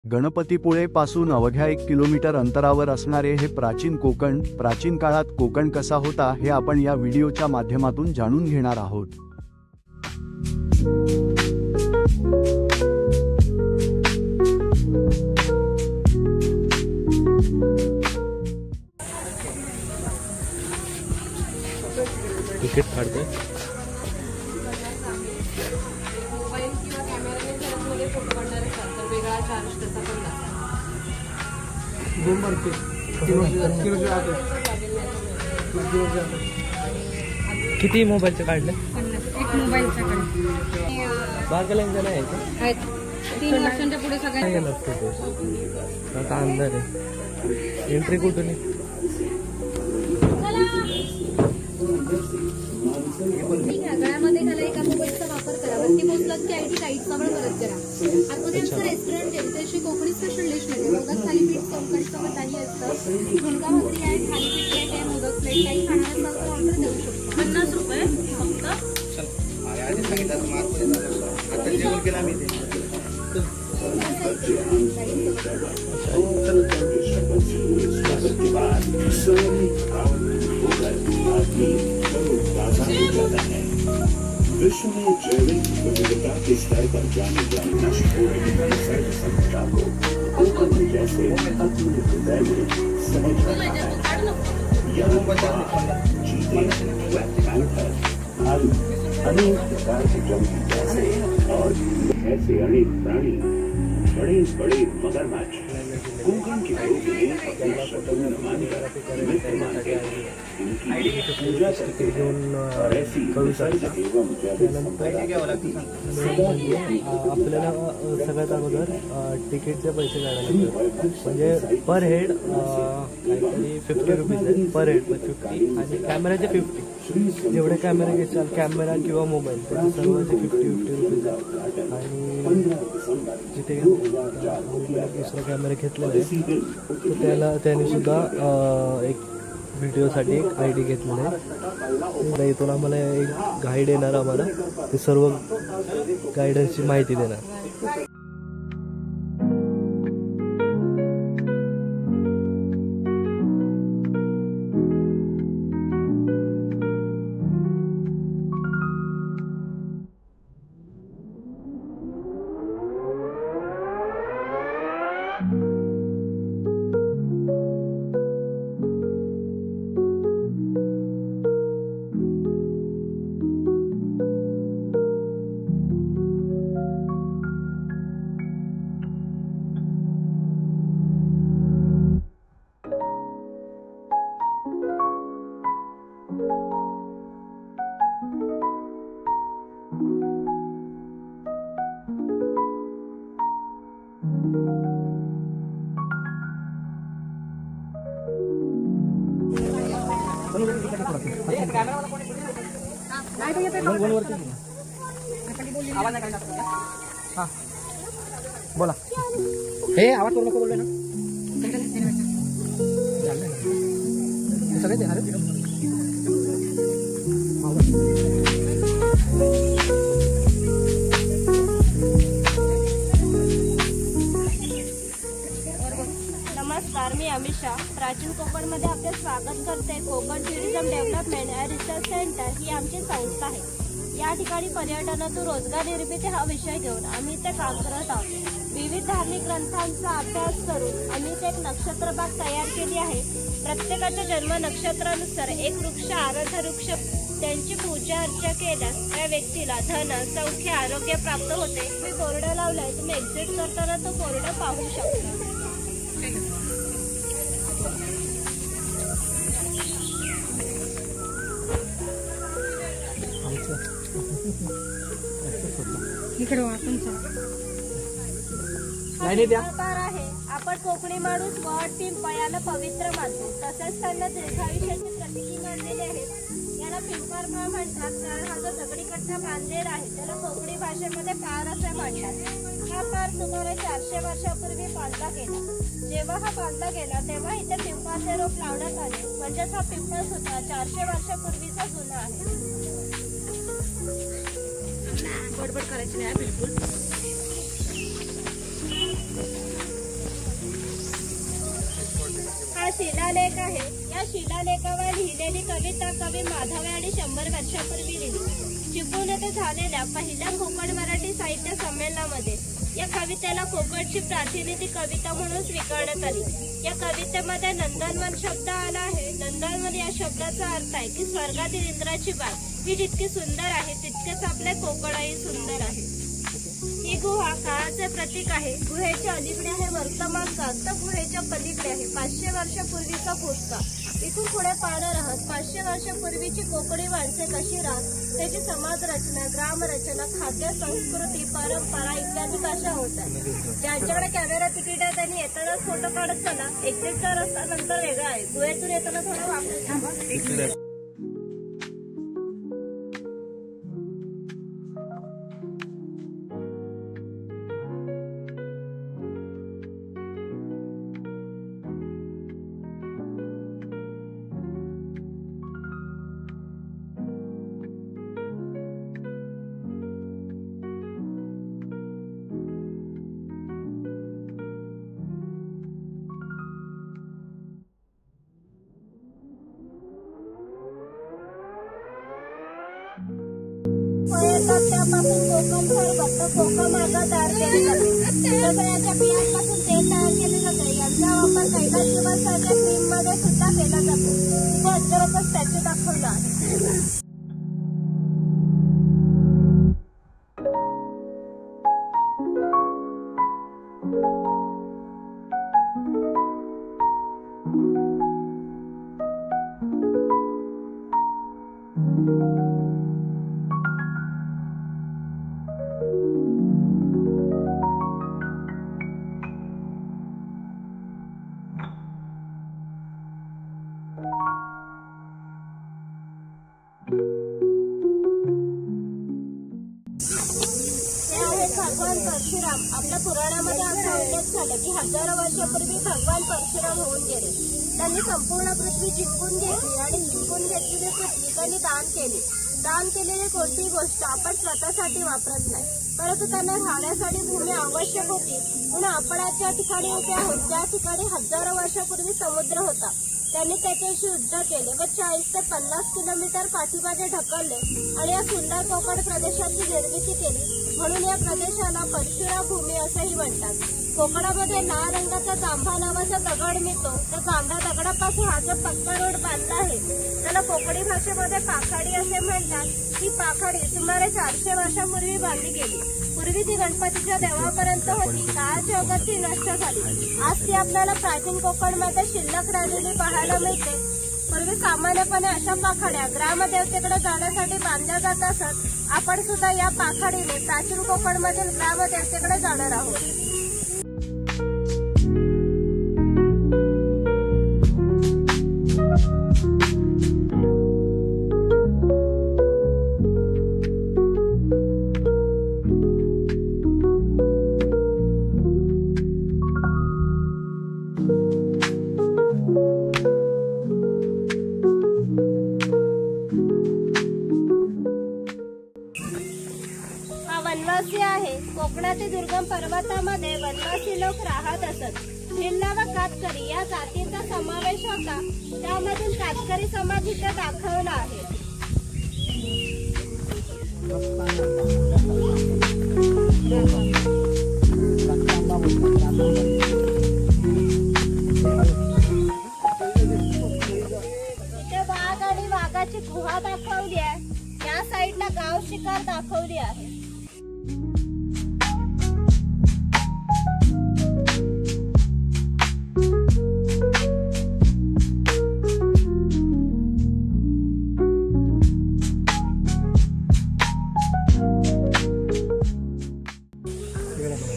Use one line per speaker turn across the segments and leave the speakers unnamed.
गणपतीपुळे पासून अवघ्या 1 किलोमीटर अंतरावर असणारे हे प्राचीन कोकण, प्राचीन काळात कोकण कसा होता हे आपण या व्हिडिओच्या माध्यमातून जाणून घेणार आहोत।
तिकीट काढते
मोबाईल किंवा कॅमेराने जर मध्ये फोटो काढणार असाल तर वेगळा चार्ज त्याचा पण लागतो।
किती मोबाईलचे काढले?
1 मोबाईलचा काढले।
बारकाल्यांचा नाही
आहेत 3 वर्षांच्या पुढे सगळ्यांना
नसतो आता अंधार आहे। एंट्री कुठून आहे?
गळ्यामध्ये घाला, एका मोबाईलचा वापर करा, वरती पोचलात की आयडी टाईटचा पण परत करा। आतमध्ये आमचं रेस्टॉरंट आहे, त्याची कोकणी स्पेशल डिश मिळते। मोदक थालीपीठ, सोलकढीचं मटाणी असतं, झुणका भाकरी आहे, थालीपीठ प्लेट आहे, मोदक प्लेट, काही खाणार असाल तर ऑर्डर देऊ शकतो। 50 रुपये
विश्व में जैविक विविधता के स्तर पर जाने जाने नष्ट हो रही सर्व संपदा को कोकण जैसे अपने हृदय में सहज रखा है। यहाँ चीते, पैंथर, भालू, अनेक प्रकार के जंगली जैसे और ऐसे अनेक प्राणी, बड़े बड़े मगरमच्छ कोकण के लोग इन्हें अपने शत्रु न मानकर मित्र मानते हैं। इनकी पूजा करते हैं और ऐसी विसर्ग एवं जैविक संपदा
आपल्याला सगळ्यात अगोदर तिकीटचे पैसे काढायला लागतात। म्हणजे पर हेड काहीतरी 50 रुपीज आहे, पर हेड 50 आणि कॅमेराचे 50। जेवढे कॅमेरा घेसाल, कॅमेरा किंवा मोबाईल, त्याचे सर्वांचे 50 रुपीज आहे। आणि जिथे दुसरा कॅमेरा घेतलेला आहे तर त्याने सुद्धा एक व्हिडिओसाठी एक आयडी घेतलेला आहे। इथून आम्हाला एक गाईड येणार, आम्हाला ते सर्व गायडन्सची माहिती देणार। बोला हे आवाज करू नको बोलले ना सगळे अरे
नमस्कार, मी अमिषा प्राचीन कोकणमध्ये आपले स्वागत करते। Konkan tourism development and research centre ही आमची संस्था आहे। या ठिकाणी पर्यटनातून रोजगार निर्मिती हा विषय घेऊन आम्ही इथे काम करत आहोत। विविध धार्मिक ग्रंथांचा अभ्यास करून आम्ही इथे एक नक्षत्र बाग तयार केली आहे। प्रत्येकाच्या जन्म नक्षत्रानुसार एक वृक्ष, आराध्य वृक्ष, त्यांची पूजा अर्चा केल्यास त्या व्यक्तीला धन, सौख्य, आरोग्य प्राप्त होते। मी बोर्ड लावलाय, तुम्ही एक्झिट करताना तो बोर्ड पाहू शकता। आहे आपण कोकणी माणूस वड, पिंपळ याला पवित्र मानतो, तसेच त्यांना दीर्घायुष्याची प्रतीकी मानलेले आहेत। याला पिंपळ म्हणतात, कारण हा जो दगडीकट्टा बांधलेला आहे त्याला कोकणी भाषेमध्ये पार असे म्हणतात। हा पार सुमारे 400 वर्षापूर्वी बांधला गेला। जेव्हा हा बांधला गेला तेव्हा इथे पिंपळाचे रोप लावण्यात आले, म्हणजेच हा पिंपळ सुद्धा 400 वर्षापूर्वीचा जुना आहे। बडबड करायची नाही बिलकुल। शिलालेख आहे. या शिलालेखावर लिहिलेली कविता कवी माधव यांनी 100 वर्षापूर्वी लिहिली. चिपळूण येथे झालेल्या पहिल्या कोकण मराठी साहित्य संमेलनामध्ये या कवितेला कोकणची प्रातिनिधिक कविता म्हणून स्वीकारण्यात आली. या कवितेमध्ये नंदनवन शब्द आला आहे. नंदनवन या शब्दाचा अर्थ आहे की स्वर्गातील इंद्राची बाग ही जितकी सुंदर आहे तितकेच आपले कोकणही सुंदर आहे. ही गुहा काळाचे प्रतीक आहे. गुहेच्या अलीकडे आहे वर्तमान काळ, तर गुहेच्या पलीकडे आहे 500 वर्षापूर्वीचा भूतकाळ. इथून पुढे पाहणार आहात 500 वर्षापूर्वीची कोकणी माणसे कशी राहत, त्याची समाज रचना, ग्राम रचना, खाद्य संस्कृती, परंपरा इत्यादी कशा होत्या. ज्यांच्याकडे कॅमेरा तिकीट आहे त्यांनी येतानाच फोटो काढत चला. एक्झिटचा रस्ता नंतर वेगळा आहे. गुहेतून येताना थोडं वापरून थांबा. त्यापासून कोकम सरबत कोकम मार्ग तयार केले जाते. सगळ्याच्या बियांपासून तेल तयार केले जाते. यांचा वापर कैलासवासाच्या क्रीम मध्ये सुद्धा केला जातो. इथे अद्भुतच स्टॅच्यू दाखवला आहे. भगवान परशुराम. आपल्या पुराणामध्ये असा उल्लेख झाला की हजारो वर्षापूर्वी भगवान परशुराम होऊन गेले. त्यांनी संपूर्ण पृथ्वी जिंकून घेतली आणि जिंकून घेतलेली पृथ्वी त्यांनी दान केली. दान केलेली कोणतीही गोष्ट आपण स्वतःसाठी वापरत नाही, परंतु त्यांना राहण्यासाठी भूमी आवश्यक होती. म्हणून आपण ज्या ठिकाणी उभे आहोत त्या ठिकाणी हजारो वर्षापूर्वी समुद्र होता. त्यांनी त्याच्याशी युद्ध केले व 40 ते 50 किलोमीटर पाठीमागे ढकलले आणि या सुंदर कोकण प्रदेशाची निर्मिती केली. म्हणून या प्रदेशाला परशुराम भूमी असंही म्हणतात. कोकणामध्ये लाल रंगाचा जांभा नावाचा दगड मिळतो. त्या जांभ्या दगडापासून हा जो पक्का रोड बांधला आहे त्याला कोकणी भाषेमध्ये पाखाडी असे म्हणतात. ही पाखाडी सुमारे 400 वर्षापूर्वी बांधली गेली. पूर्वी ती गणपतीच्या देवापर्यंत होती. काळाच्या ओघात ती नष्ट झाली. आज ती आपल्याला प्राचीन कोकणमध्ये शिल्लक राहिलेली पाहायला मिळते. पूर्वी सामान्यपणे अशा पाखाड्या ग्रामदेवतेकडे जाण्यासाठी बांधल्या जात असत. आपण सुद्धा या पाखाडीने प्राचीन कोकणमधील ग्रामदेवतेकडे जाणार आहोत. वनवासी आहे. कोकणातील दुर्गम पर्वतामध्ये वनवासी लोक राहत असत. भिल्ल व कातकरी या जातींचा समावेश होता. त्यामधील कातकरी समाज इथे दाखवला आहे. इथे वाघ आणि वाघाची गुहा दाखवली आहे. या साईडला गाव शिकार दाखवली आहे.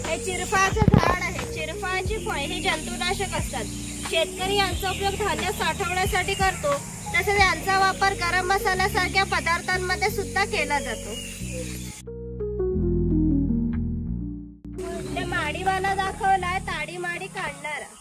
हे चिरफळाचं झाड आहे. चिरफळाची फळे ही जंतुनाशक असतात. शेतकरी यांचा उपयोग धान्य साठवण्यासाठी करतो. तसेच यांचा वापर गरम मसाल्यासारख्या पदार्थांमध्ये सुद्धा केला जातो. ते माडीवाला दाखवलाय, ताडी माडी काढणारा.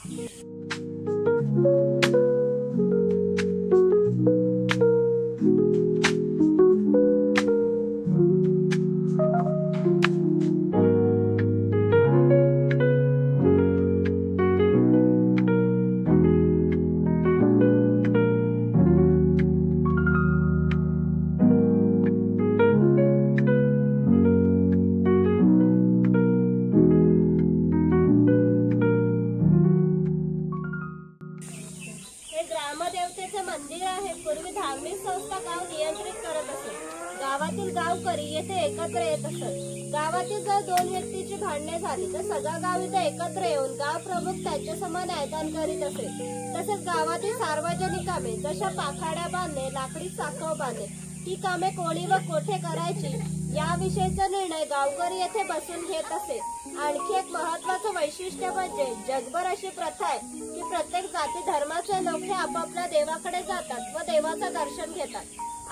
मंदिर आहे पूर्वी धार्मिक संस्था गाव नियंत्रित करत असे. गावातील गावकरी येथे एकत्र येत असत. गावातील जर दोन व्यक्तीची भांडणे झाली तर सगळा गाव इथे एकत्र येऊन गाव प्रमुख त्यांच्या समान न्यायदान करीत असे. तसेच गावातील सार्वजनिक कामे जशा पाखाड्या बांधणे, लाकडी साखव बांधणे ही कामे कोणी व कोठे करायची याविषयीचा निर्णय गावकरी येथे बसून घेत असे. आणखी एक महत्वाचं वैशिष्ट्य म्हणजे जगभर अशी प्रथा आहे की प्रत्येक जाती धर्माचे लोक हे आपापल्या देवाकडे जातात व देवाचं दर्शन घेतात.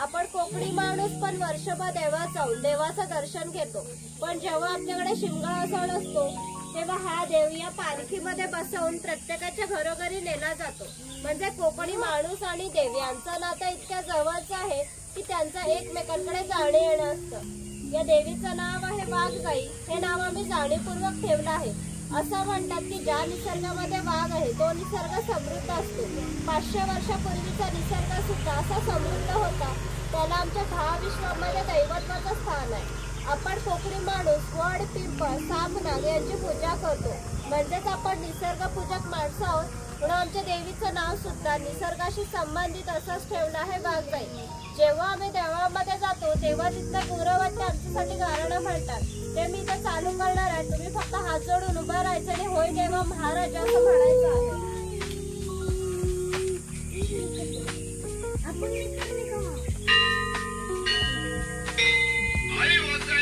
आपण कोकणी माणूस पण वर्षभर देवात जाऊन देवाचं दर्शन घेतो. पण जेव्हा आपल्याकडे शिमगा सण असतो तेव्हा हा देव या पालखीमध्ये बसवून प्रत्येकाच्या घरोघरी नेला जातो. म्हणजे कोकणी माणूस आणि देव यांचं नातं इतक्या जवळचं आहे की त्यांचं एकमेकांकडे जाणे येणं असतं. या देवीचं नाव आहे वाघजाई. हे नाव आम्ही जाणीवपूर्वक ठेवलं आहे. असं म्हणतात की ज्या निसर्गामध्ये वाघ आहे तो निसर्ग समृद्ध असतो. 500 वर्षापूर्वीचा निसर्ग सुद्धा असा समृद्ध होता. त्याला आमच्या 10 विश्वामध्ये दैवत्वाचं स्थान आहे. आपण कोकणी माणूस वड, पिंपळ, साप, नाग यांची पूजा करतो. म्हणजेच आपण निसर्ग पूजक माणसं आहोत. म्हणून आमच्या देवीचं नाव सुद्धा निसर्गाशी संबंधित असंच ठेवलं आहे वाघजाई. जेव्हा आम्ही देवळामध्ये जातो तेव्हा तिथले गुरवत्ते आमच्यासाठी गाणं म्हणतात. ते मी इथं चालू करणार आहे. तुम्ही फक्त हात जोडून उभं राहायचं आणि होय देवा महाराज असं म्हणायचं आहे.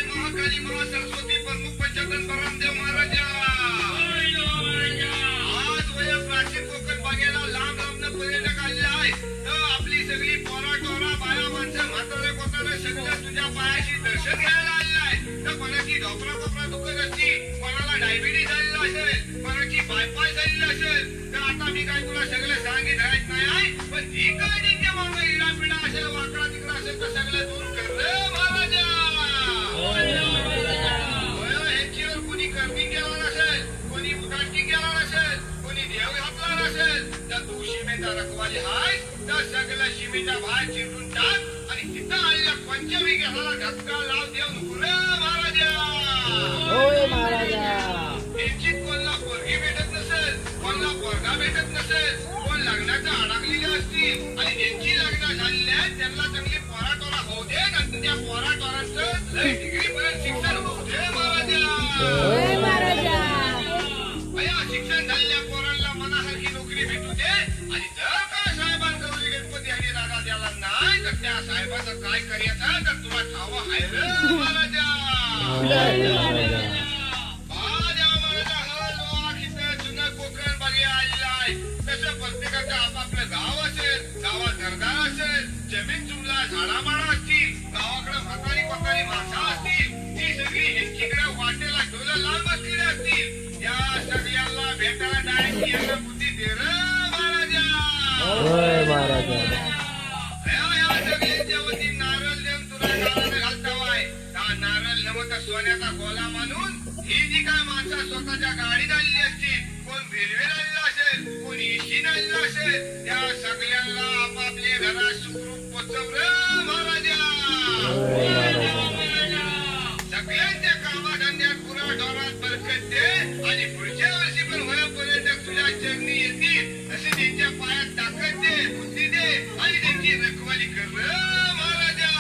महाकाली महा सरस्वती प्रमुख पंचायत बरामदेव महाराजा आज वय प्राचीन कोकण बघायला लांब लांब पर्यटक आले आहे. तर आपली सगळी पोरा टोरा बाया माणसं म्हातारे कोतारे सगळं तुझ्या पायाशी दर्शन घ्यायला आलेलं आहे. तर कोणाची ढोपरा दुखत असती, कोणाला डायबिटीज झालेला असेल, कोणाची बायपास झालेली असेल. तर आता मी काय तुला सगळं सांगित राहत नाही आहे. पण जी काय त्यांच्या मागं इडापिडा असेल, वाकडा तिकडा असेल तर सगळं दूर कर रे महाराजा. ह्यांच्यावर कोणी करणी केला नसेल, कोणी उदाटी केला नसेल, कोणी देव घातला नसेल तर तू शिमेचा रखवाली हाय. तर सगळं शिमेच्या बाहेर चिरून टाक आणि तिथं आलेल्या पंचमी घराला धक्का लाव. देव नको रे महाराजा. त्यांची कोणला पोरगी भेटत नसेल, कोणला पोरगा भेटत नसेल, कोण लग्नाचं अडकलेलं असतील आणि ज्यांची लग्न झालेली आहेत त्यांना चांगली पोराटोरा होऊ दे. नंतर त्या पोराटोरांचं लय डिग्री पर्यंत शिक्षण होऊ दे महाराजा. शिक्षण झालेल्या पोरांना मनासारखी नोकरी भेटू दे. आणि जर का साहेबांकडून गणपती आणि राजा द्याला नाही तर त्या साहेबाचं काय करायचं तर तुला ठाव आहे रे महाराजा. जुनं कोकण बघायला आलेलं आहे. तसं प्रत्येकाचं आपापलं गाव असेल, गावात घरदार असेल, जमीन जुमला झाडामाडा असतील, गावाकडे म्हातारी कोतारी माणसं असतील, ती सगळी ह्यांच्याकडे वाटेला ढोलं लांब बसलेली असतील. या सगळ्यांना भेटायला जायची यांना बुद्धी दे रे महाराजा. या सगळ्यांच्या वती नारळ देऊन तुला नारळ घालतावाय. हा नारळ नमत सोन्याचा गोला मानून ही जी काय माणसं स्वतःच्या गाडीत आलेली असतील, कोण रेल्वेला आलेला असेल, कोण एसीने आलेला असेल, त्या सगळ्यांना आपापले घरात सुखरूप पोचव रे महाराजा. सगळ्यांच्या कामाधंद्यात पुरा ढोरात बरकत दे आणि पुढच्या वर्षी पण होईपर्यंत तुझ्या चरणी येतील असे त्यांच्या पायात ताकद दे, बुद्धी दे आणि त्यांची रखवाली कर रे महाराजा.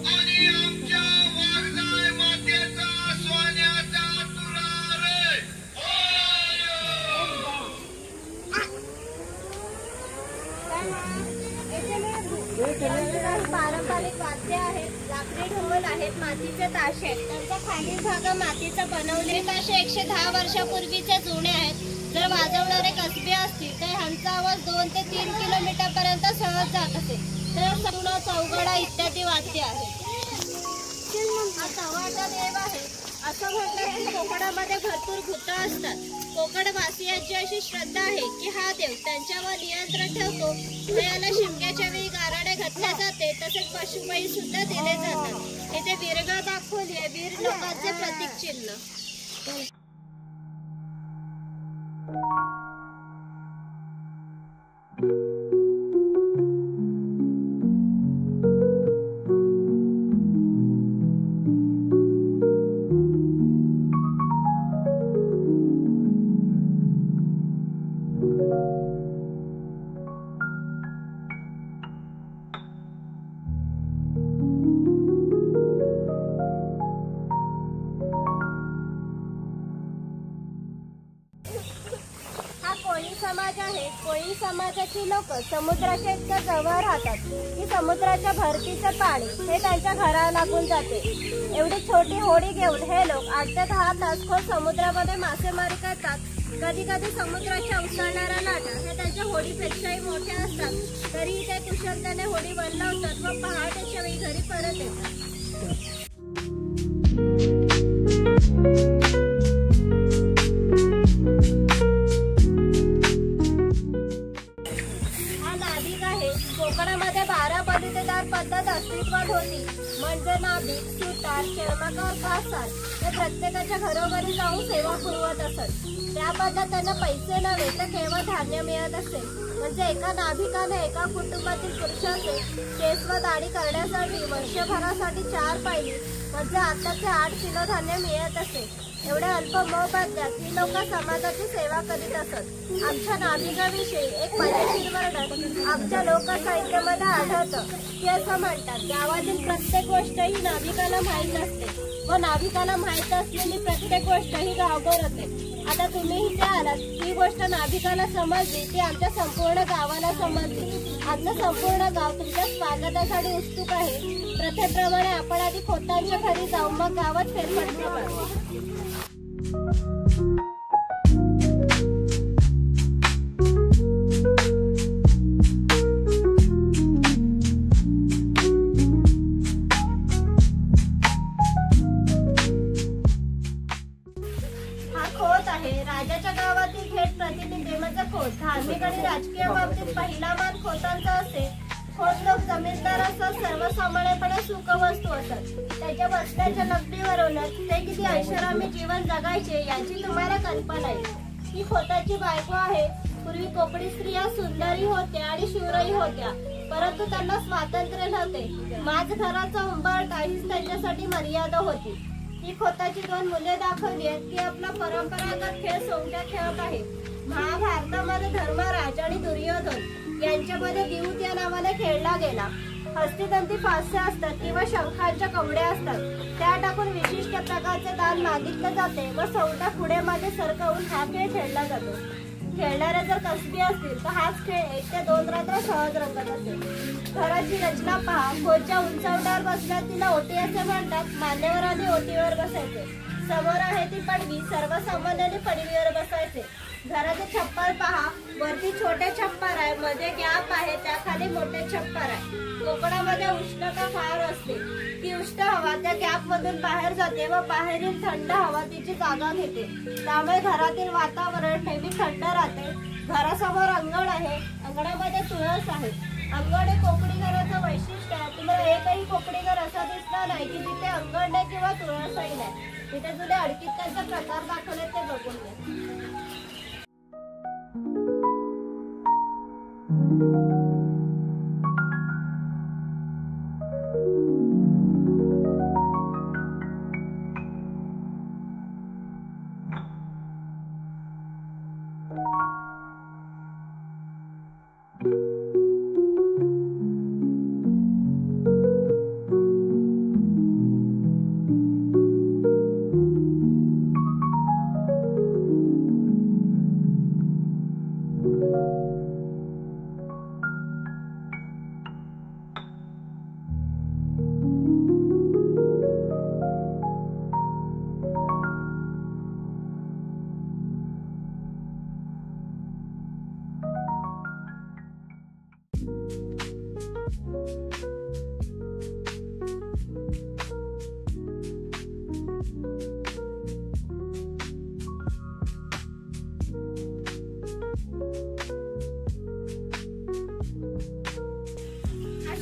आणि आमच्या वाघजाई मातेचा सोन्याचा तुरा रे.
पारंपरिक वाद्य आहेत, लाकडी ढोल आहेत, मातीचे ताशे आहेत. त्यांच्या खालील भाग मातीचा बनवले ताशे 110 वर्षापूर्वीचे जुने आहेत. जर वाजवणारे कसबे असतील तर ह्यांचा आवाज 2 ते 3 किलोमीटर पर्यंत सहज जात असे. तर सगुणा, चौघडा इत्यादी वाद्य आहेत. हा चव्हाटा देव आहे. असं म्हटलं की कोकणामध्ये भरपूर भूत असतात. कोकणवासियांची अशी श्रद्धा आहे की हा देव त्यांच्यावर नियंत्रण ठेवतो. याला शिमग्याच्या वेळी गाराडे घातले जाते. तसेच पशुबळी सुद्धा दिले जातात. इथे वीरगा दाखवली आहे, वीर लोकांचे प्रतीक चिन्ह. समाज आहे, कोळी समाजाची लोक समुद्राच्या इतक्या जवळ राहतात की समुद्राच्या भरतीचं पाणी हे त्यांच्या घराला लागून जाते. एवढी छोटी होडी घेऊन हे लोक 8 ते 10 तास खोल समुद्रामध्ये मासेमारी करतात. कधी कधी समुद्राच्या उसळणाऱ्या लाटा हे त्यांच्या होडीपेक्षाही मोठ्या असतात, तरीही ते कुशलतेने होडी बनवतात व पहाटेच्या वेळी घरी परत येतात. कोकणामध्ये 12 बलुतेदार पद्धत अस्तित्वात होती, म्हणजे नाभिक, सुतार, चर्मकार, कासार हे प्रत्येकाच्या घरोघरी जाऊन सेवा पुरवत असत. त्या पद्धतीने पैसे नव्हे तर केवळ धान्य मिळत असे. म्हणजे एका नाभिकाने एका कुटुंबातील पुरुषाचे केस व दाढी करण्यासाठी वर्षभरासाठी 4 पायली म्हणजे आताचे 8 किलो धान्य मिळत असे. एवढ्या अल्प मोबदल्यात ही लोक समाजाची सेवा करीत असत. आमच्या नाभिकाविषयी एक मजेशीर वर्णन आमच्या लोकसाहित्यामध्ये आढळतं की असं म्हणतात, गावातील प्रत्येक गोष्ट ही नाभिकाला माहीत असते व नाभिकाला माहीत असलेली प्रत्येक गोष्ट ही गावभर होते. आता तुम्ही इथे आलात, ही गोष्ट नाभिकाला समजली ती आमच्या संपूर्ण गावाला समजली. आमचं संपूर्ण गाव तुमच्या स्वागतासाठी उत्सुक आहे. प्रथेप्रमाणे आपण आधी खोतांच्या घरी जाऊ, मग गावात फेरफटका मारू. राजाच्या गावातील थेट प्रतिनिधिमत्व खोत. धार्मिक आणि राजकीय बाबतीत पहिला मान खोतांचा असे. खोत लोक जमीनदार असतात, सर्वसामान्यपणे सुखवस्तू असतात. त्याच्या बसण्याच्या नगदीवरूनच ते किती ऐषारामी जीवन जगायचे याची तुम्हाला कल्पना आहे. ही खोताची बायको आहे. पूर्वी कोकणी स्त्रिया सुंदरी होत्या आणि शूरही होत्या, परंतु त्यांना स्वातंत्र्य नव्हते. माझ घराचा उंबरठा काहीच त्यांच्यासाठी मर्यादा होती. ही खोताची 2 मुले दाखवली आहेत. ती आपला परंपरागत खेळ सोंगट्या खेळत आहे. महाभारतामध्ये धर्मराज आणि दुर्योधन यांच्यामध्ये दिवत या नावाने खेळला गेला. हस्तिदंती फास्य असतात किंवा शंखांच्या कवड्या असतात. त्या टाकून विशिष्ट प्रकारचे दान मागितले जाते व सौदा पुढे मागे सरकवून हा खेळ खेळला जातो. खेळणारे जर कसबी असतील तर हाच खेळ 1 ते 2 रात्र सहज रंगत असेल. घराची रचना पहा. खोच्या उंचावट्यावर बसल्या तिला ओटी असे म्हणतात. मान्यवरांनी ओटीवर बसायचे. समोर आहे ती पडवी. सर्वसामान्यांनी पडवीवर बसायचे. घराचे छप्पर पहा. वरती छोटे छप्पर आहे, मध्ये गॅप आहे, त्याखाली मोठे छप्पर आहे. कोकणामध्ये उष्णता फार असते. ती उष्ण हवा त्या गॅप मधून बाहेर जाते व बाहेरील थंड हवा तिची जागा घेते. त्यामुळे घरातील वातावरण नेहमी थंड राहते. घरासमोर अंगण आहे. अंगणामध्ये तुळस आहे. अंगण हे कोकणी घराचं वैशिष्ट्य आहे. तुम्हाला एकही कोकणी घर असं दिसणार नाही की तिथे अंगण नाही किंवा तुळसही नाही. तिथे जुने अडकित्यांचे प्रकार दाखवले ते बघून घ्या.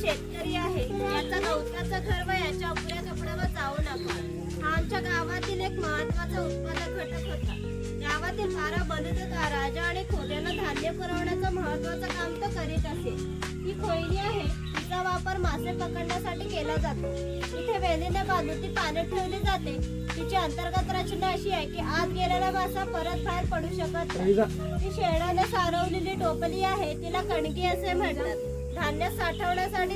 शेतकरी आहे. याचा गवताचं घर व याच्या अपुऱ्या कपड्यावर जाऊ नका. हा आमच्या गावातील एक महत्वाचा उत्पादक घटक होता. गावातील 12 बलुतेदार राजा आणि खोल्यांना धान्य पुरवण्याचं महत्वाचं काम तो करीत असे. ही खोयली आहे. तिचा वापर मासे पकडण्यासाठी केला जातो. इथे वेलीने बांधून ती पाण्यात ठेवली जाते. तिची अंतर्गत रचना अशी आहे की आत गेलेला मासा परत बाहेर पडू शकत नाही. ती शेणाने सारवलेली टोपली आहे. तिला कणकी असे म्हणतात. धान्य साठवण्यासाठी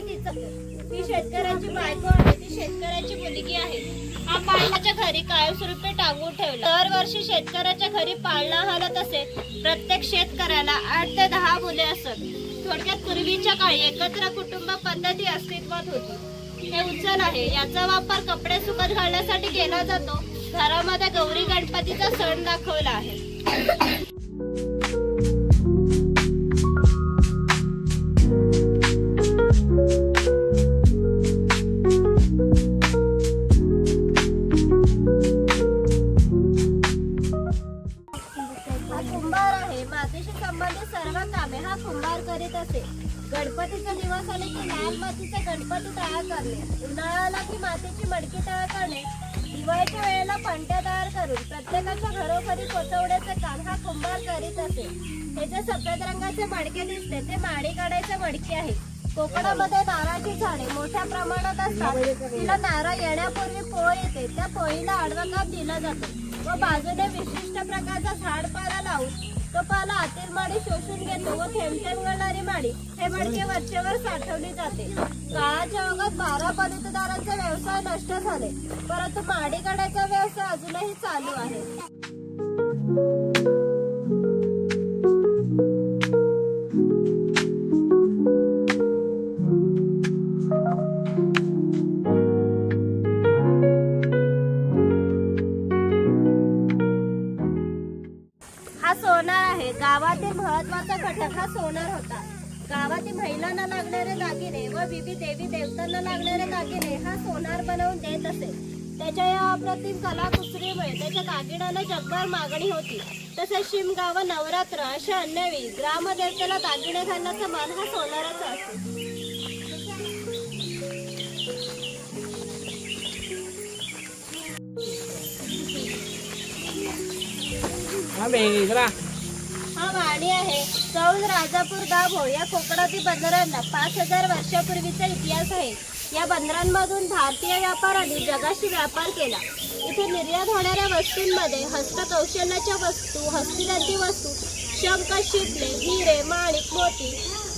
ती शेतकऱ्याची बायको आहे. ती शेतकऱ्याची मुलगी आहे. हा पाळण्याच्या घरी कायमस्वरूपी टांगून ठेवला। दरवर्षी शेतकऱ्याच्या घरी पाळणा हलत असे। प्रत्येक शेतकऱ्याला 8 ते 10 मुले असत। थोडक्यात पूर्वीच्या काळी एकत्र कुटुंब पद्धती अस्तित्वात होती। हे उचल आहे, याचा वापर कपडे सुकत घालण्यासाठी केला जातो। घरामध्ये गौरी गणपतीचा सण दाखवला आहे। कुंभार आहे, मातीशी संबंधित सर्व कामे हा कुंभार करीत असे। गणपतीचा दिवस आले की लाल मातीचे गणपती तयार करणे, उन्हाळा आला की मातीची मडकी तयार करणे, दिवाळीच्या वेळेला पणत्या तयार करून प्रत्येकाच्या घरोघरी पोचवण्याचे काम हा कुंभार करीत असे। हे जे सफेद रंगाचे मडके दिसते ते माडी काढायचे मडके आहे। कोकणामध्ये नारळाची झाडे मोठ्या प्रमाणात असतात। तिला नारळ येण्यापूर्वी पोळ येते, त्या पोळीला आडवा काप दिला जातो व बाजूने विशिष्ट प्रकारचा झाडपाला लावून तो पाला आतील माडी शोषून घेतो व थेंब थेंब गळणारी माडी हे मडके वरचेवर साठवली जाते। काळाच्या ओघात 12 बलुतेदारांचे व्यवसाय नष्ट झाले, परंतु माडी काढायचा व्यवसाय अजूनही चालू आहे। हा सोनार आहे, गावातील महत्वाचा घटक हा सोनार होता। गावातील महिलांना लागणारे दागिने व विविध देवी देवतांना लागणारे दागिने हा सोनार बनवून देत असे। त्याच्या या अप्रतिम कलाकुसरीमुळे त्याच्या दागिन्याला जगभर मागणी होती। तसेच शिमगा व नवरात्र अशा अन्य वेळी ग्रामदेवतेला दागिने घालण्याचा मान हा सोनाराचा असतो। हा वाणी आहे, चौल राजापूर दाभो या कोकणातील बंदरांना 5000 वर्षापूर्वीचा इतिहास आहे। या बंदरांमधून भारतीय व्यापाऱ्यांनी जगाशी व्यापार केला। इथे निर्यात होणाऱ्या वस्तूंमध्ये हस्तकौशल्याच्या वस्तू, हस्तिनाती वस्तू, शंख, शिपले, हिरे, माणिक, मोती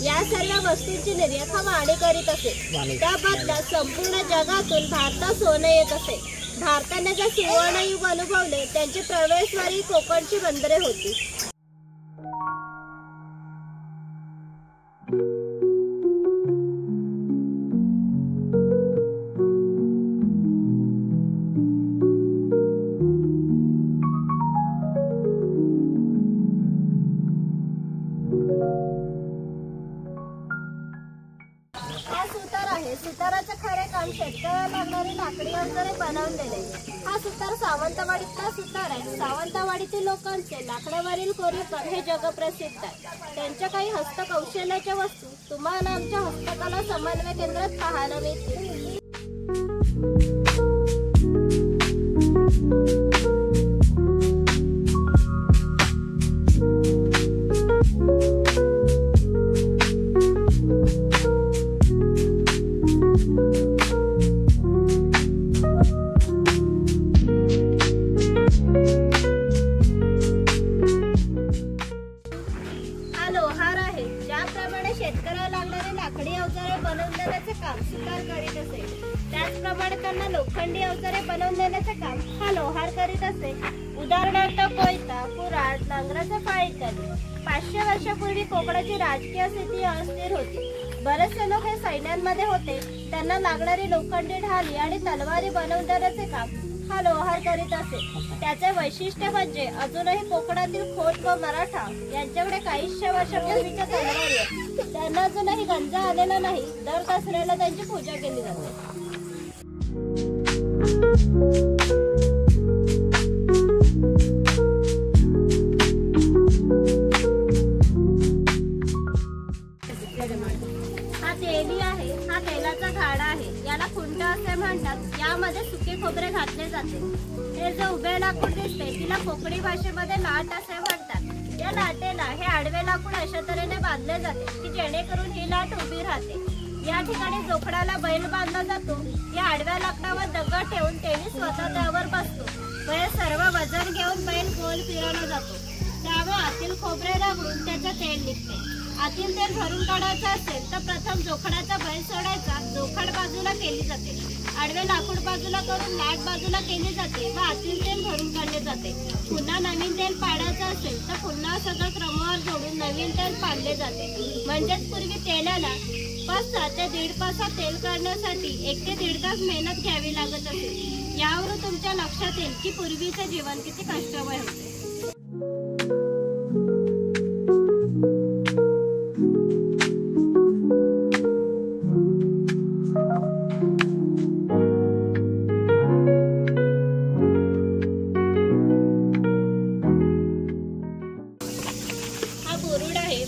या सर्व वस्तूंची निर्यात हा वाणी करीत असे। त्या बदल्यात संपूर्ण जगातून भारतात सोने येत असे। भारताने जे सुवर्णयुग अनुभवले त्यांची प्रवेशद्वारी कोकणची बंदरे होती। हा सुतार आहे, सुताराचे खरे काम शेतकऱ्याला लागणारी लाकडी अवजारे बनवून देणे। हा सुतार सावंतवाडीतला सुतार आहे। सावंतवाडीतील लोकांचे लाकडावरील कोरीवकाम हे जगप्रसिद्ध आहे। त्यांच्या काही हस्तकौशल्याच्या वस्तू तुम्हाला आमच्या हस्तकला समन्वय केंद्रात पाहायला मिळतील। ज्याप्रमाणे शेतकऱ्याला लागणारे लाकडी अवजारे बनवून देण्याचे काम सुतार करीत असे, त्याचप्रमाणे त्यांना लोखंडी अवजारे बनवून देण्याचे काम हा लोहार करीत असे। उदाहरणार्थ कोयता, कुऱ्हाड, नांगराचा फाळ इत्यादी। 500 वर्षापूर्वी कोकणाची राजकीय स्थिती अस्थिर होती। बरेचसे लोक हे सैन्यांमध्ये होते, त्यांना लागणारी लोखंडी ढाली आणि तलवारी बनवून देण्याचे काम हा लोहार करीत असे। त्याचे वैशिष्ट्य म्हणजे अजूनही कोकणातील खोत व मराठा यांच्याकडे काहीशे वर्षापूर्वीच्या तलवारी आहेत। त्यांना अजूनही गंजा आलेला नाही, दर दसऱ्याला त्यांची पूजा केली जाते। हा तेली आहे, हा तेलाचा घाडा आहे, याला खुंट असे म्हणतात। यामध्ये सुके खोबरे घातले जाते। हे जे उभे लाकूड दिसते तिला कोकणी भाषेमध्ये लाट असे म्हणतात। या लाटेला हे आडवे लाकूड अशा तऱ्हेने बांधले जाते की जेणेकरून ही लाट उभी राहते। या ठिकाणी जोखडाला बैल बांधला जातो। या आडव्या लाकडावर दगड ठेवून तेली स्वतः त्यावर बसतो व हे सर्व वजन घेऊन बैल गोल फिरवला जातो। त्यामुळे आतील खोबरे रगडून त्याचे तेल निघते। आतील तेल भरून काढायचं असेल तर प्रथम जोखडाचा बैल सोडायचा, जोखड बाजूला केली जाते आडवे लाकूड बाजूला करून लाट बाजूला केली जाते व आतील तेल भरून काढले जाते. पुन्हा नवीन तेल पाडायचं असेल तर पुन्हा सगळं क्रमवार जोडून नवीन तेल पाडले जाते. म्हणजेच पूर्वी तेलाला 5 ते 1.5 तासात तेल काढण्यासाठी 1 ते 1.5 तास मेहनत घ्यावी लागत असे. यावरून तुमच्या लक्षात येईल की पूर्वीचे जीवन किती कष्टमय होते.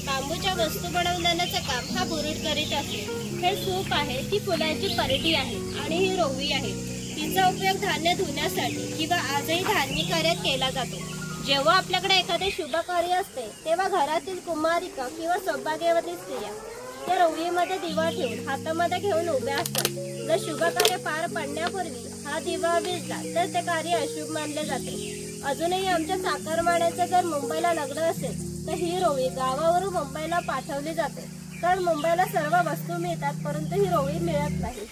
बांबूच्या वस्तू बनवून देण्याचं काम हा बुरुड करीत असते. हे सूप आहे, ती फुलाची परडी आहे आणि ही रोवी आहे. तिचा उपयोग धान्य धुण्यासाठी किंवा आजही धान्य कार्यात केला जातो. जेव्हा आपल्याकडे एखादे शुभ कार्य असते तेव्हा घरातील कुमारिका किंवा सौभाग्यवती स्त्रिया त्या रोवीमध्ये दिवा ठेवून हातामध्ये घेऊन उभ्या असतात. जर शुभ कार्य पार पडण्यापूर्वी हा दिवा विझला तर ते कार्य अशुभ मानले जाते. अजूनही आमच्या चाकरमान्याचं जर मुंबईला लग्न असेल तर ही रोवी गावावरून मुंबईला पाठवली जाते. कारण मुंबईला सर्व वस्तू मिळतात परंतु ही रोवी मिळत नाही.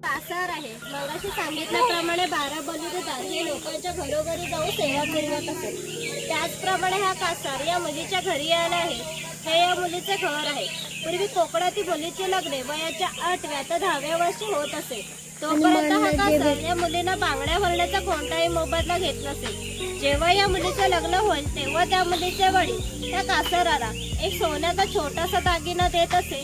कासार आहे. मगाशी सांगितल्याप्रमाणे 12 बलुतेदार हे लोकांच्या घरोघरी जाऊन सेवा करत असत. त्याचप्रमाणे हा कासार या मुलीच्या घरी आला आहे. हे या मुलीचे घर आहे. पूर्वी कोकणातील मुलीचे लग्न वयाच्या 8व्या ते 10व्या वर्षी होत असे. तोपर्यंत हा कासार या मुलीला बांगड्या भरण्याचा कोणताही मोबदला घेत नसे. जेव्हा या मुलीचे लग्न होईल तेव्हा त्या मुलीचे वडील त्या कासाराला एक सोन्याचा छोटासा दागिना देत असे.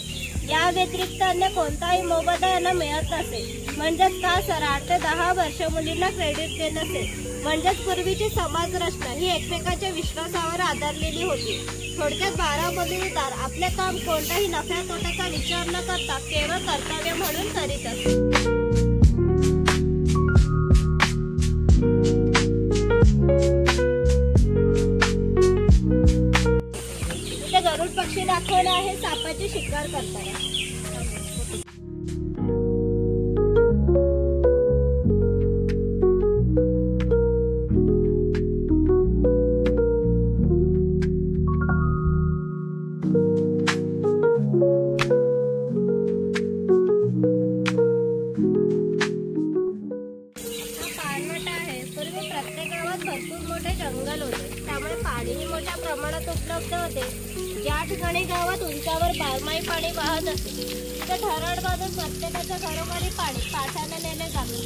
या व्यतिरिक्त अन्य कोणताही मोबदला यांना मिळत नसे. म्हणजेच कासार 8 ते 10 वर्ष मुलींना क्रेडिट देत नसे. म्हणजेच पूर्वीची समाज रचना ही एकमेकांच्या विश्वासावर आधारलेली होती. थोडक्यात 12 बलुतेदार आपले काम कोणताही नफ्या तोट्याचा विचार न करता केवळ कर्तव्य म्हणून करीत असत. इथे गरुड पक्षी दाखवला आहे सापाची शिकार करताना. जंगल होते त्यामुळे पाणीही मोठ्या प्रमाणात उपलब्ध होते. ज्या ठिकाणी गावात उंचावर बारमाही पाणी वाहत असते तिथे धरण बांधून प्रत्येकाच्या घरोघरी पाणी पाठाने नेले जाते.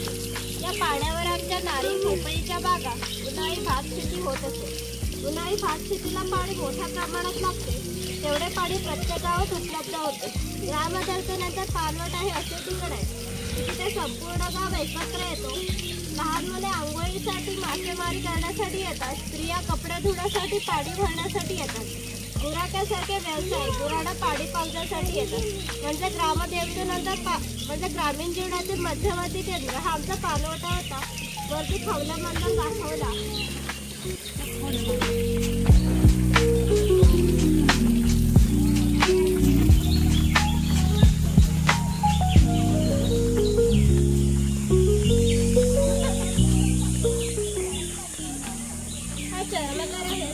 या पाण्यावर आमच्या नारळी पोपळीच्या बागा उन्हाळी भात शेती होत असते. उन्हाळी भात शेतीला पाणी मोठ्या प्रमाणात लागते. तेवढे पाणी प्रत्येक गावात उपलब्ध होते. ग्रामदर्शनानंतर पाणवट आहे असे ठिकाण आहे तिथे संपूर्ण गाव एकत्र येतो. लहान मुले आंघोळीसाठी मासेमारी करण्यासाठी येतात. स्त्रिया कपडे धुण्यासाठी पाणी भरण्यासाठी येतात. गुराख्यासारखे व्यवसाय गुराढा पाणी पाजण्यासाठी येतात. म्हणजे ग्रामदेवतेनंतर म्हणजे ग्रामीण जीवनातील मध्यवर्ती केंद्र हा आमचा पाणवठा होता. वरती खवल्यामंडळ दाखवला.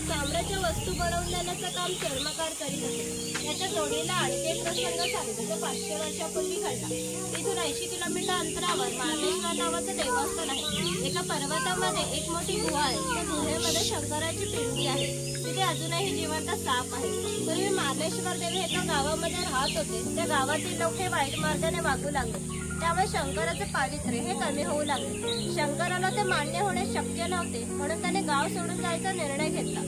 चामड्याच्या वस्तू बनवून देण्याचं काम चर्मकार करीत असते. याच्या जोडीला आणखी एक प्रसंग सांगतो जो 500 वर्षापूर्वी घडला. तिथून 80 किलोमीटर अंतरावर मार्लेश्वर नावाचं देवस्थान आहे. एका पर्वतामध्ये एक मोठी गुहा आहे. त्या गुहेमध्ये शंकराची पिंडी आहे. तिथे अजूनही जिवंत साप आहे. पूर्वी मार्लेश्वर देवी एका गावामध्ये राहत होते. त्या गावातील लोक हे वाईट मार्गाने वागू लागले. त्यामुळे शंकराचे पावित्र्य हे कमी होऊ लागले. शंकराला ते मान्य होणे शक्य नव्हते म्हणून त्याने गाव सोडून जायचा निर्णय घेतला.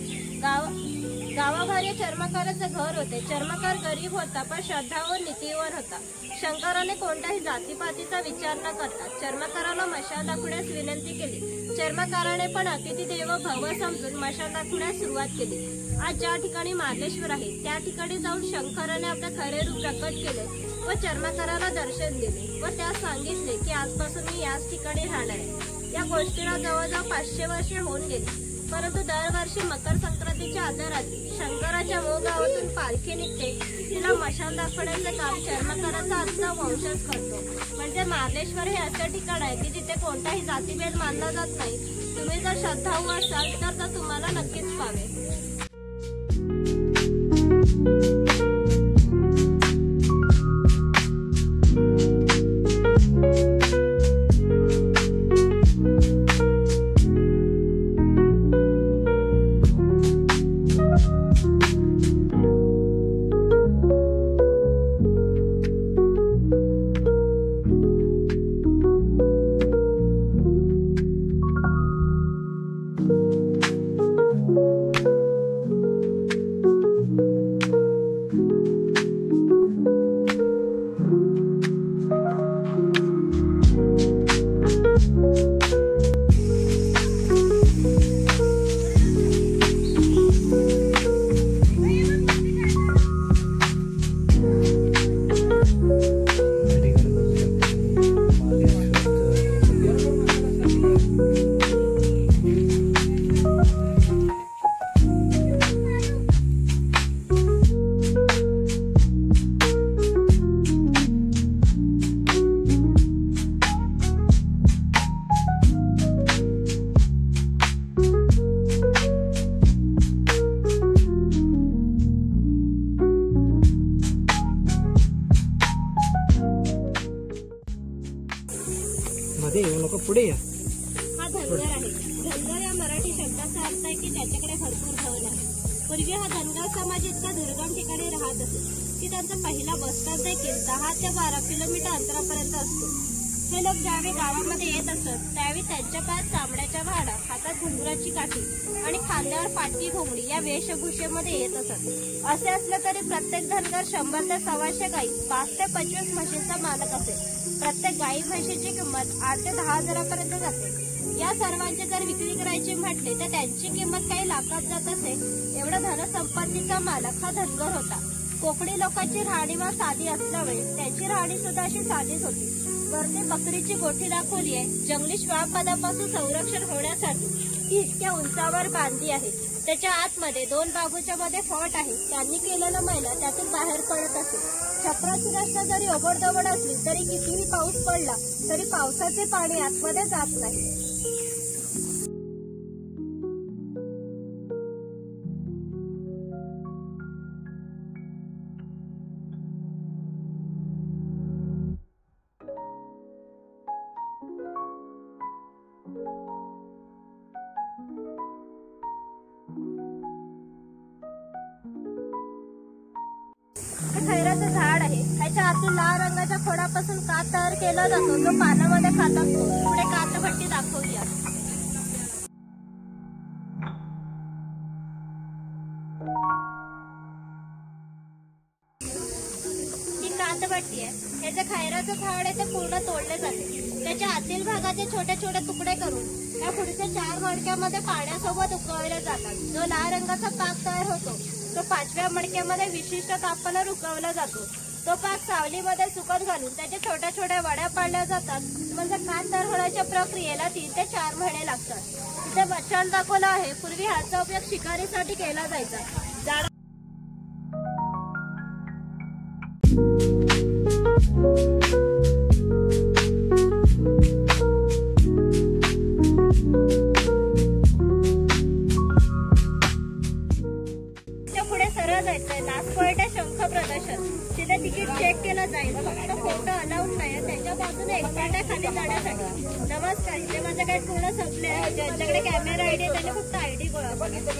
गावाबाहेर चर्मकाराचे घर होते. चर्मकार गरीब होता पण श्रद्धा व नीतीवर होता. शंकराने कोणत्याही जातीपातीचा विचार न करता चर्मकाराला मशाल दाखवण्यास विनंती केली. चर्मकाराने पण अतिथी देव भव समजून मशाल दाखवण्यास सुरुवात केली. आज ज्या ठिकाणी मार्लेश्वर आहे त्या ठिकाणी जाऊन शंकराने आपले खरे रूप प्रकट केले व चर्मकाराला दर्शन दिले व त्यास सांगितले की आजपासून मी याच ठिकाणी राहणार आहे. या गोष्टीला जवळजवळ 500 वर्षे होऊन गेली. परंतु दरवर्षी मकर संक्रांतीच्या आदल्या रात्री शंकराच्या मूळ गावातून पालखी निघते. तिला मशाल दाखवण्याचे काम चर्मकाराचा आजचा वंशज करतो. म्हणजे मार्लेश्वर हे असे ठिकाण आहे की जिथे कोणताही जातीभेद मानला जात नाही. तुम्ही जर श्रद्धाळू असाल तर तुम्हाला नक्कीच पावेल.
पुढे या.
हा धनगर आहे. धनगर या मराठी शब्दाचा अर्थ आहे की ज्याच्याकडे भरपूर धन आहे. पूर्वी हा धनगर समाज इतका दुर्गम ठिकाणी राहत असे की त्यांचा पहिला बस स्टॉप देखील 10 ते 12 किलोमीटर अंतरापर्यंत असतो. हे लोक ज्यावेळी गावामध्ये येत असत त्यावेळी त्यांच्या पायात चामड्याच्या भाडा, हातात घुंगराची काठी आणि खांद्यावर पाटकी घोंगडी या वेशभूषेमध्ये येत असत. असे असले तरी प्रत्येक धनगर 100 ते 125 गाई, 5 ते 25 म्हशींचा मालक असेल. प्रत्येक गाई म्हशीची किंमत 8 ते 10 हजारापर्यंत जाते. या सर्वांची जर विक्री करायची म्हटले तर त्यांची किंमत काही लाखात जात असे. एवढा धनसंपत्तीचा मालक हा धनगर होता. कोकणी लोकांची राहणीमान साधी असल्यामुळे त्यांची राहणी सुद्धा अशी साधीच होती. वरती बकरीची गोठी दाखवली आहे. जंगली श्वापदापासून संरक्षण होण्यासाठी ती इतक्या उंचावर बांधली आहे. त्याच्या आतमध्ये 2 बाजूच्या मध्ये फॉट आहे. त्यांनी केलेला मैला त्यातून बाहेर पडत असे. छपराची रस्ता जरी ओबडधोबड असली तरी कितीही पाऊस पडला तरी पावसाचे पाणी आतमध्ये जात नाही. खैराचं झाड आहे. त्याच्या आतील लाल रंगाच्या खोडापासून कात तयार केला जातो जो पानामध्ये खात असतो. पुढे कातभट्टी दाखवूया. ही कातभट्टी आहे. हे जे खैराचं झाड आहे ते पूर्ण तोडले जाते. त्याच्या आतील भागाचे छोटे छोटे तुकडे करून त्या पुढच्या 4 मडक्यामध्ये पाण्यासोबत उकळले जातात. जो लाल रंगाचा पाक तयार होतो तो 5व्या मडक्यामध्ये विशिष्ट तापमानावर उकळवला जातो. तो पाक सावलीमध्ये सुकत घालून त्याच्या छोट्या छोट्या वड्या पाडल्या जातात. म्हणजे कात तयार होण्याच्या प्रक्रियेला 3 ते 4 महिने लागतात. इथे मशाल दाखवला आहे. पूर्वी ह्याचा उपयोग शिकारीसाठी केला जायचा. शंख प्रदर्शन तिथे तिकीट चेक केलं जाईल. फक्त फोटो अलाउड नाही. त्याच्या बाजूने एक्स्ट्रा खाली जाण्यासाठी. नमस्कार, इथे माझं काही पूर्ण संपले आहे. ज्यांच्याकडे कॅमेरा आयडी आहे त्यांनी फक्त आयडी गोळा बघितलं.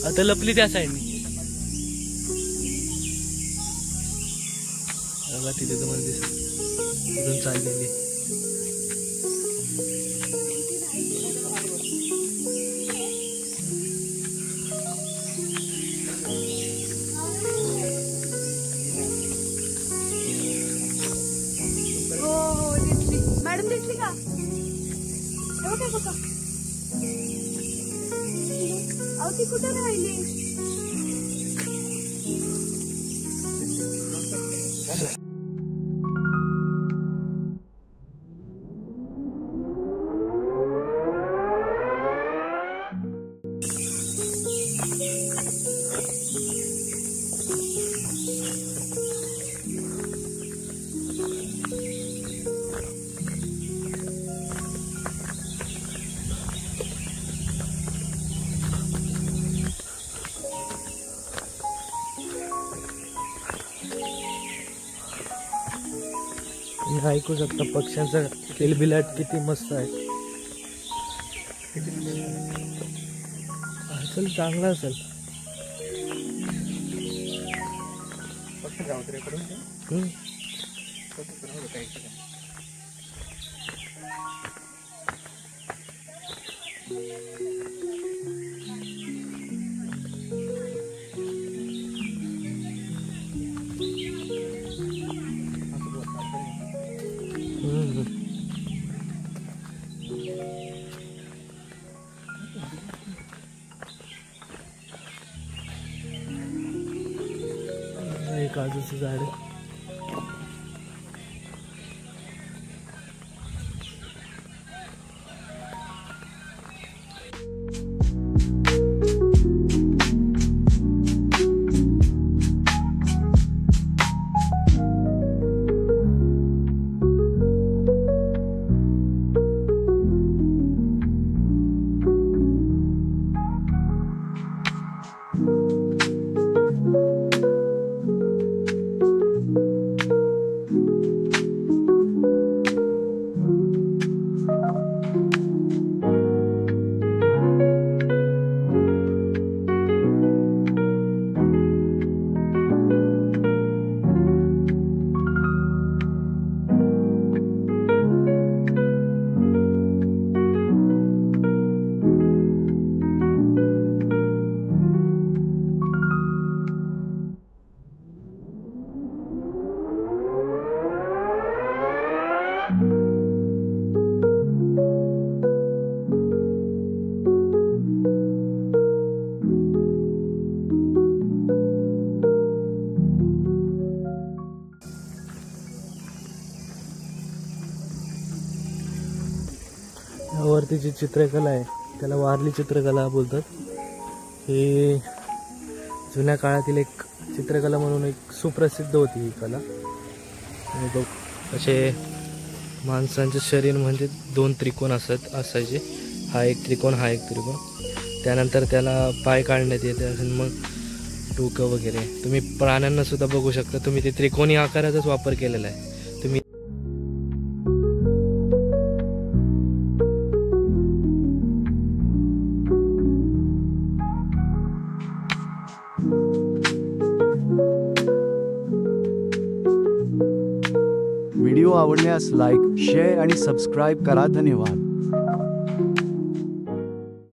आता लपली त्या साईडनी बघा तिथे तुम्हाला दिसत इथून चाललेली.
हो दिसली मॅडम, दिसली का? बघा अहो ती कुठे राहिली?
ऐकू शकता पक्ष्यांचा किलबिलाट किती मस्त आहे. असेल चांगला असेल. काजूचं झाड आहे. वरती जी चित्रकला आहे त्याला वारली चित्रकला बोलतात. ही जुन्या काळातील एक चित्रकला म्हणून एक सुप्रसिद्ध होती ही कला. आणि बघ असे माणसांचे शरीर म्हणजे दोन त्रिकोण असायचे. हा एक त्रिकोण, हा एक त्रिकोण. त्यानंतर त्याला पाय काढण्यात येते असेल, मग डोकं वगैरे. तुम्ही प्राण्यांना सुद्धा बघू शकता. तुम्ही ते त्रिकोणी आकाराचाच वापर केलेला आहे. तुम्ही
व्हिडिओ आवडल्यास लाईक, शेअर आणि सबस्क्राईब करा. धन्यवाद.